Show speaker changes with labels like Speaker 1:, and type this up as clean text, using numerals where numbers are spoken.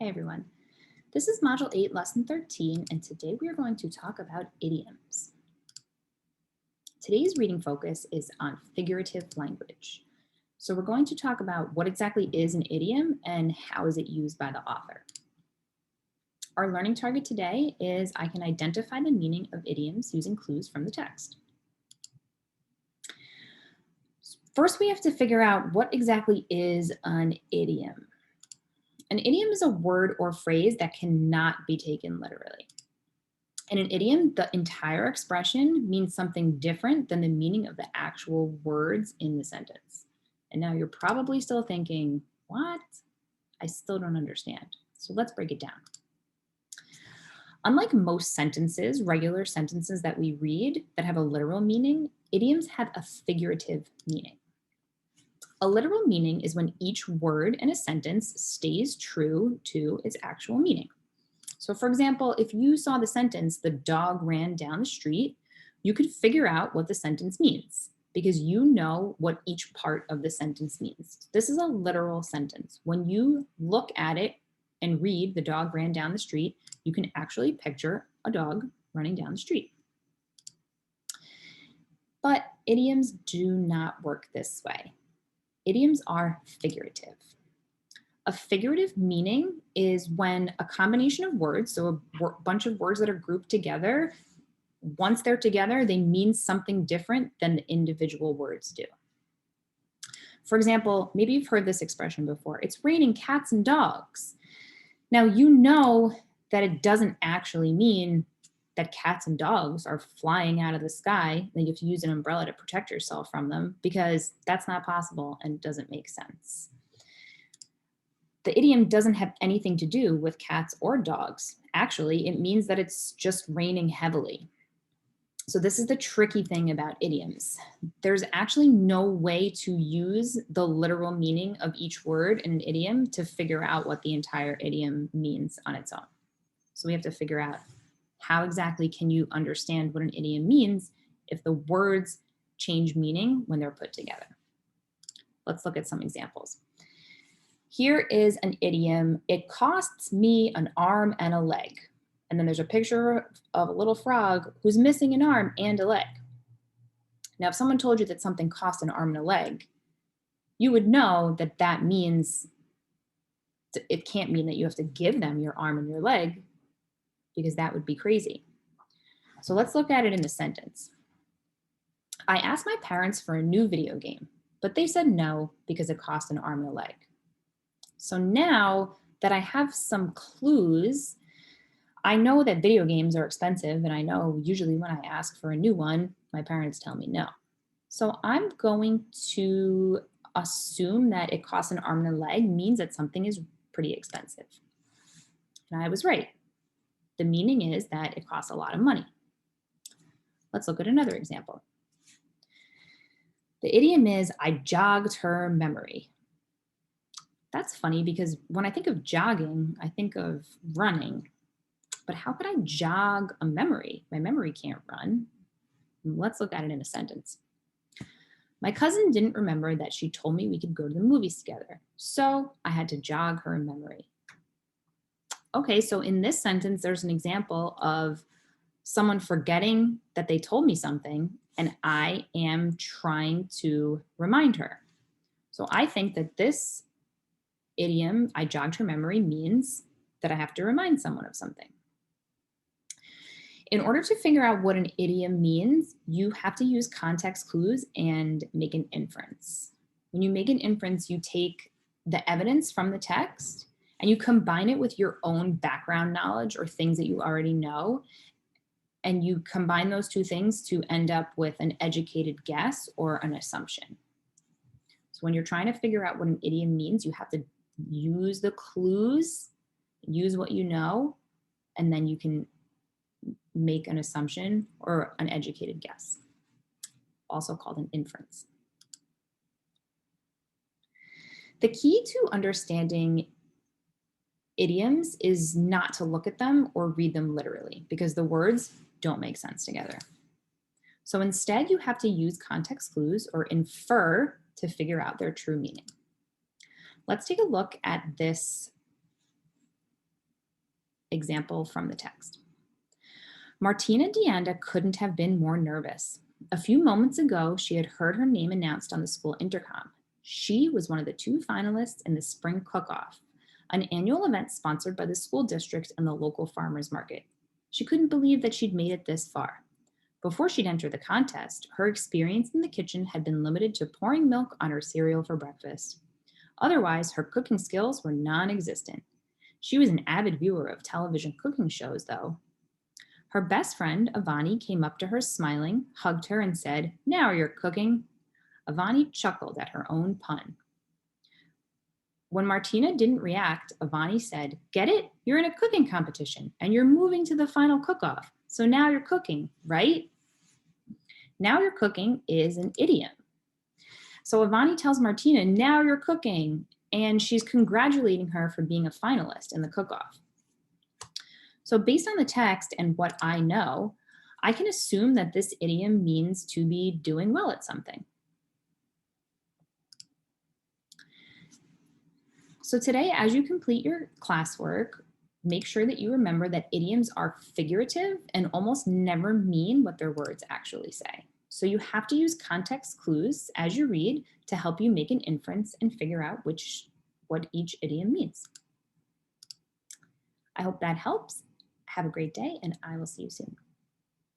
Speaker 1: Hey everyone, this is Module 8, Lesson 13, and today we are going to talk about idioms. Today's reading focus is on figurative language. So we're going to talk about what exactly is an idiom and how is it used by the author. Our learning target today is I can identify the meaning of idioms using clues from the text. First, we have to figure out what exactly is an idiom. An idiom is a word or phrase that cannot be taken literally. In an idiom, the entire expression means something different than the meaning of the actual words in the sentence. And now you're probably still thinking, what? I still don't understand. So let's break it down. Unlike most sentences, regular sentences that we read that have a literal meaning, idioms have a figurative meaning. A literal meaning is when each word in a sentence stays true to its actual meaning. So for example, if you saw the sentence, the dog ran down the street, you could figure out what the sentence means because you know what each part of the sentence means. This is a literal sentence. When you look at it and read the dog ran down the street, you can actually picture a dog running down the street. But idioms do not work this way. Idioms are figurative. A figurative meaning is when a combination of words, so a bunch of words that are grouped together, once they're together, they mean something different than the individual words do. For example, maybe you've heard this expression before, it's raining cats and dogs. Now you know that it doesn't actually mean that cats and dogs are flying out of the sky, and you have to use an umbrella to protect yourself from them because that's not possible and doesn't make sense. The idiom doesn't have anything to do with cats or dogs. Actually, it means that it's just raining heavily. So this is the tricky thing about idioms. There's actually no way to use the literal meaning of each word in an idiom to figure out what the entire idiom means on its own. So we have to figure out how exactly can you understand what an idiom means if the words change meaning when they're put together. Let's look at some examples. Here is an idiom, it costs me an arm and a leg. And then there's a picture of a little frog who's missing an arm and a leg. Now, if someone told you that something costs an arm and a leg, you would know that that means, it can't mean that you have to give them your arm and your leg because that would be crazy. So let's look at it in the sentence. I asked my parents for a new video game, but they said no because it cost an arm and a leg. So now that I have some clues, I know that video games are expensive, and I know usually when I ask for a new one, my parents tell me no. So I'm going to assume that it costs an arm and a leg means that something is pretty expensive. And I was right. The meaning is that it costs a lot of money. Let's look at another example. The idiom is, I jogged her memory. That's funny because when I think of jogging, I think of running. But how could I jog a memory? My memory can't run. Let's look at it in a sentence. My cousin didn't remember that she told me we could go to the movies together, so I had to jog her memory. Okay, so in this sentence, there's an example of someone forgetting that they told me something, and I am trying to remind her. So I think that this idiom, I jogged her memory, means that I have to remind someone of something. In order to figure out what an idiom means, you have to use context clues and make an inference. When you make an inference, you take the evidence from the text and you combine it with your own background knowledge or things that you already know, and you combine those two things to end up with an educated guess or an assumption. So when you're trying to figure out what an idiom means, you have to use the clues, use what you know, and then you can make an assumption or an educated guess, also called an inference. The key to understanding idioms is not to look at them or read them literally because the words don't make sense together. So instead, you have to use context clues or infer to figure out their true meaning. Let's take a look at this Example from the text. Martina Deanda couldn't have been more nervous. A few moments ago, she had heard her name announced on the school intercom. She was one of the 2 finalists in the Spring Cook-Off, an annual event sponsored by the school district and the local farmers market. She couldn't believe that she'd made it this far. Before she'd entered the contest, her experience in the kitchen had been limited to pouring milk on her cereal for breakfast. Otherwise, her cooking skills were non-existent. She was an avid viewer of television cooking shows, though. Her best friend, Avani, came up to her smiling, hugged her, and said, "Now you're cooking." Avani chuckled at her own pun. When Martina didn't react, Avani said, "Get it? You're in a cooking competition, and you're moving to the final cook-off. So now you're cooking, right?" Now you're cooking is an idiom. So Avani tells Martina, "Now you're cooking," and she's congratulating her for being a finalist in the cook-off. So based on the text and what I know, I can assume that this idiom means to be doing well at something. So today, as you complete your classwork, make sure that you remember that idioms are figurative and almost never mean what their words actually say. So you have to use context clues as you read to help you make an inference and figure out what each idiom means. I hope that helps. Have a great day, and I will see you soon.